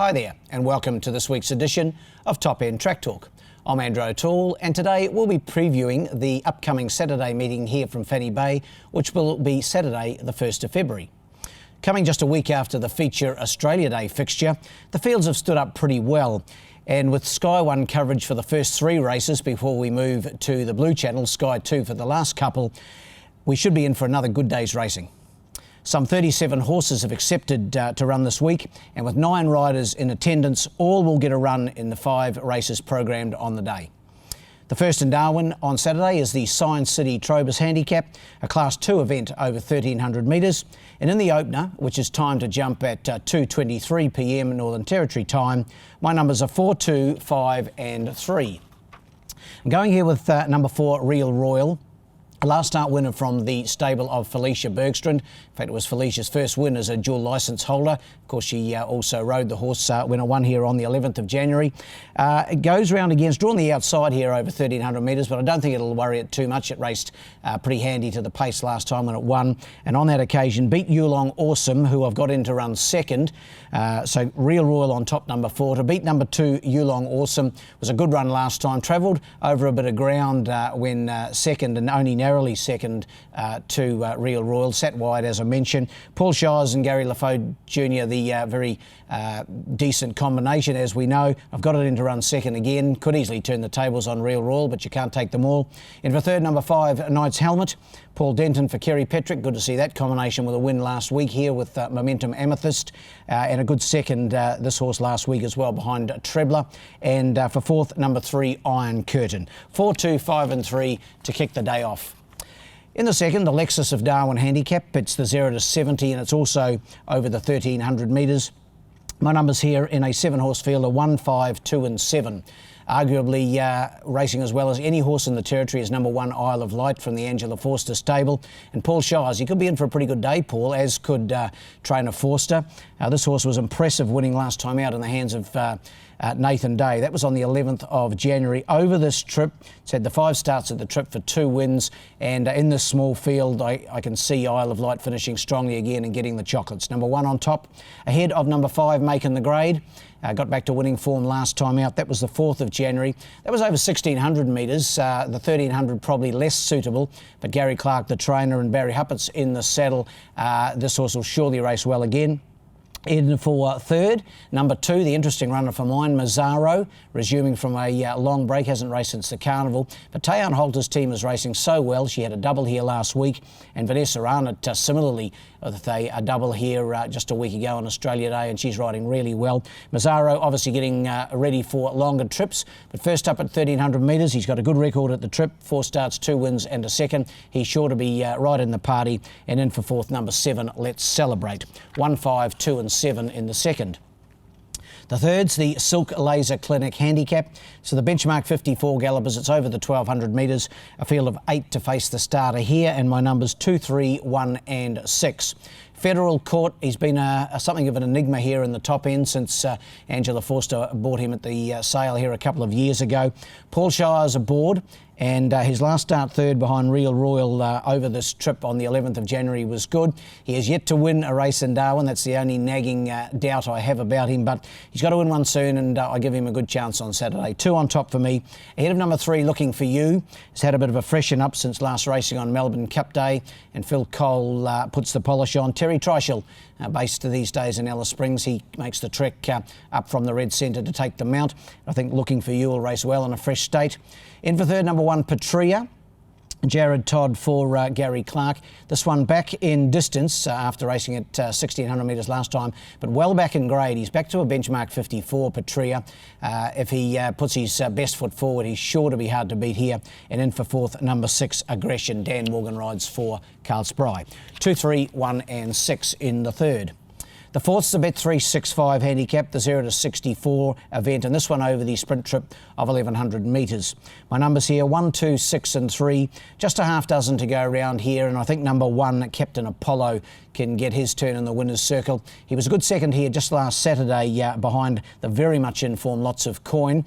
Hi there and welcome to this week's edition of Top End Track Talk. I'm Andrew O'Toole and today we'll be previewing the upcoming Saturday meeting here from Fanny Bay, which will be Saturday the 1st of February. Coming just a week after the feature Australia Day fixture, the fields have stood up pretty well. And with Sky 1 coverage for the first three races before we move to the Blue Channel, Sky 2 for the last couple, we should be in for another good day's racing. Some 37 horses have accepted to run this week, and with 9 riders in attendance, all will get a run in the 5 races programmed on the day. The first in Darwin on Saturday is the Science City Trobus Handicap, a Class 2 event over 1,300 metres. And in the opener, which is timed to jump at 2:23 p.m. Northern Territory time, my numbers are 4, 2, 5 and 3. I'm going here with number 4, Real Royal. A last start winner from the stable of Felicia Bergstrand. In fact, it was Felicia's first win as a dual licence holder. Of course, she also rode the horse when it won here on the 11th of January. It goes round again, it's drawn the outside here over 1,300 metres, but I don't think it'll worry it too much. It raced pretty handy to the pace last time when it won, and on that occasion beat Yulong Awesome, who I've got in to run second. So Real Royal on top, number 4. To beat number 2, Yulong Awesome, was a good run last time. Travelled over a bit of ground when second, and only narrowly second to Real Royal. Sat wide, as I mentioned. Paul Shires and Gary LaFaux Jr., the very decent combination, as we know. I've got it in to run second again. Could easily turn the tables on Real Royal, but you can't take them all. In for third, number 5, Knight's Helmet. Paul Denton for Kerry Petrick. Good to see that combination with a win last week here with Momentum Amethyst. And a good second, this horse last week as well, behind Trebler. And for fourth, number 3, Iron Curtain. 4, 2, 5 and 3 to kick the day off. In the second, the Lexus of Darwin Handicap. It's the 0 to 70 and it's also over the 1,300 metres. My numbers here in a 7-horse field are 1, 5, 2 and 7. Arguably racing as well as any horse in the territory is number 1, Isle of Light from the Angela Forster stable. And Paul Shires, he could be in for a pretty good day, Paul, as could trainer Forster. This horse was impressive, winning last time out in the hands of Nathan Day. That was on the 11th of January. Over this trip, it's had the 5 starts at the trip for 2 wins, and in this small field I can see Isle of Light finishing strongly again and getting the chocolates. Number 1 on top, ahead of number 5, Making the Grade. Got back to winning form last time out. That was the 4th of January. That was over 1,600 metres. The 1,300 probably less suitable, but Gary Clark, the trainer, and Barry Huppert's in the saddle. This horse will surely race well again. In for third, number 2, the interesting runner for mine, Mazzaro, resuming from a long break, hasn't raced since the carnival. But Tayan Holter's team is racing so well. She had a double here last week, and Vanessa Arnott similarly with a double here just a week ago on Australia Day, and she's riding really well. Mazzaro obviously getting ready for longer trips, but first up at 1,300 metres, he's got a good record at the trip, 4 starts, 2 wins and a second. He's sure to be right in the party, and in for fourth, number 7, Let's Celebrate. 1, 5, 2 and 7 in the second. The third's the Silk Laser Clinic Handicap. So the benchmark 54 gallopers, it's over the 1,200 metres, a field of 8 to face the starter here, and my numbers 2, 3, 1 and 6. Federal Court, he's been something of an enigma here in the top end since Angela Forster bought him at the sale here a couple of years ago. Paul Shires aboard, and his last start third behind Real Royal over this trip on the 11th of January was good. He has yet to win a race in Darwin. That's the only nagging doubt I have about him, but he's got to win one soon, and I give him a good chance on Saturday. 2 on top for me. Ahead of number 3, Looking for You. He's had a bit of a freshen up since last racing on Melbourne Cup Day, and Phil Cole puts the polish on. Terry Treichel, based these days in Alice Springs, he makes the trek up from the red centre to take the mount. I think Looking for You will race well in a fresh state. In for third, number 1, Patria. Jared Todd for Gary Clark. This one back in distance after racing at 1,600 metres last time, but well back in grade. He's back to a benchmark 54, Patria. If he puts his best foot forward, he's sure to be hard to beat here. And in for fourth, number 6, Aggression. Dan Morgan rides for Carl Spry. 2, 3, 1 and 6 in the third. The fourth's the Bet365 handicap, the 0 to 64 event, and this one over the sprint trip of 1,100 metres. My numbers here, 1, 2, 6 and 3. Just a half dozen to go around here, and I think number 1, Captain Apollo, can get his turn in the winner's circle. He was a good second here just last Saturday behind the very much informed Lots of Coin.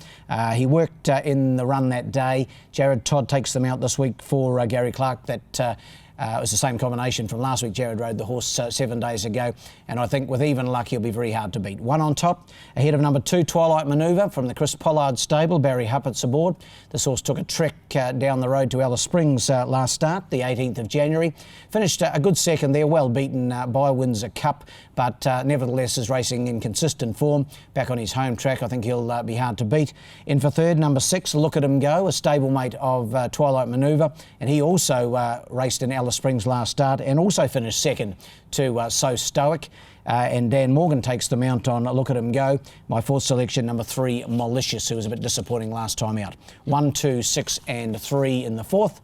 He worked in the run that day. Jared Todd takes them out this week for Gary Clark. That It was the same combination from last week. Jared rode the horse 7 days ago, and I think with even luck he'll be very hard to beat. One on top, ahead of number 2, Twilight Manoeuvre from the Chris Pollard stable. Barry Huppert's aboard. This horse took a trek down the road to Alice Springs last start, the 18th of January. Finished a good second there, well beaten by Windsor Cup, but nevertheless is racing in consistent form. Back on his home track, I think he'll be hard to beat. In for third, number 6, Look at Him Go, a stablemate of Twilight Manoeuvre, and he also raced in Alice Springs last start and also finished second to So Stoic. And Dan Morgan takes the mount on Look at Him Go. My fourth selection, number 3, Malicious, who was a bit disappointing last time out. 1, 2, 6 and 3 in the fourth.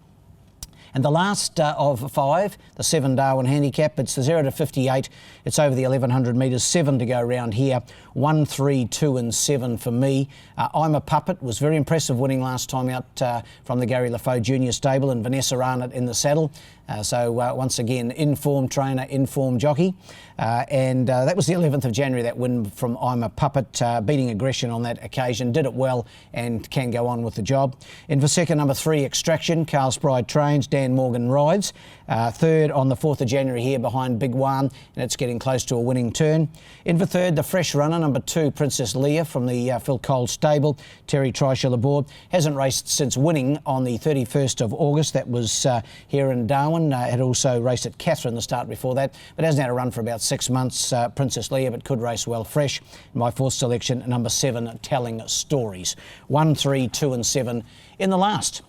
And the last of 5, the 7 Darwin handicap, it's the 0 to 58. It's over the 1100 metres, 7 to go round here. 1, 3, 2 and 7 for me. I'm a Puppet, was very impressive winning last time out from the Gary Lafoe Junior stable, and Vanessa Arnott in the saddle. So once again, informed trainer, informed jockey. And that was the 11th of January, that win from I'm a Puppet, beating Aggression on that occasion. Did it well and can go on with the job. In for second, number 3, Extraction. Carl Spride trains, Dan Morgan rides. Third on the 4th of January here behind Big One, and it's getting close to a winning turn. In for third, the fresh runner, number 2, Princess Leah from the Phil Cole stable. Terry Treichel aboard. Hasn't raced since winning on the 31st of August. That was here in Darwin. Had also raced at Catherine the start before that, but hasn't had a run for about 6 months. Princess Leah, but could race well fresh. My fourth selection, number 7, Telling Stories. 1, 3, 2 and 7 in the last.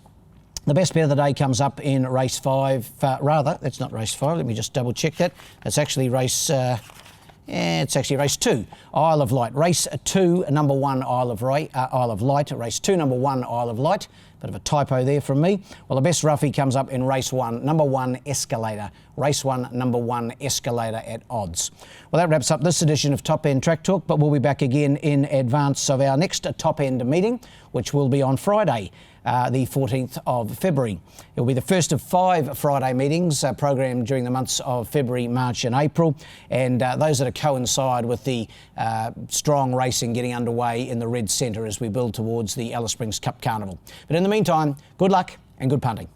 The best bet of the day comes up in race 5. That's not race 5. Let me just double check that. It's actually race... it's actually race 2, Isle of Light. Race 2, number 1, Isle of Light. Race 2, number 1, Isle of Light. Bit of a typo there from me. Well, the best roughie comes up in race 1, number 1, Escalator. Race 1, number 1, Escalator at odds. Well, that wraps up this edition of Top End Track Talk, but we'll be back again in advance of our next Top End meeting, which will be on Friday, the 14th of February. It will be the first of 5 Friday meetings programmed during the months of February, March and April, and those that coincide with the strong racing getting underway in the Red Centre as we build towards the Alice Springs Cup Carnival. But in the meantime, good luck and good punting.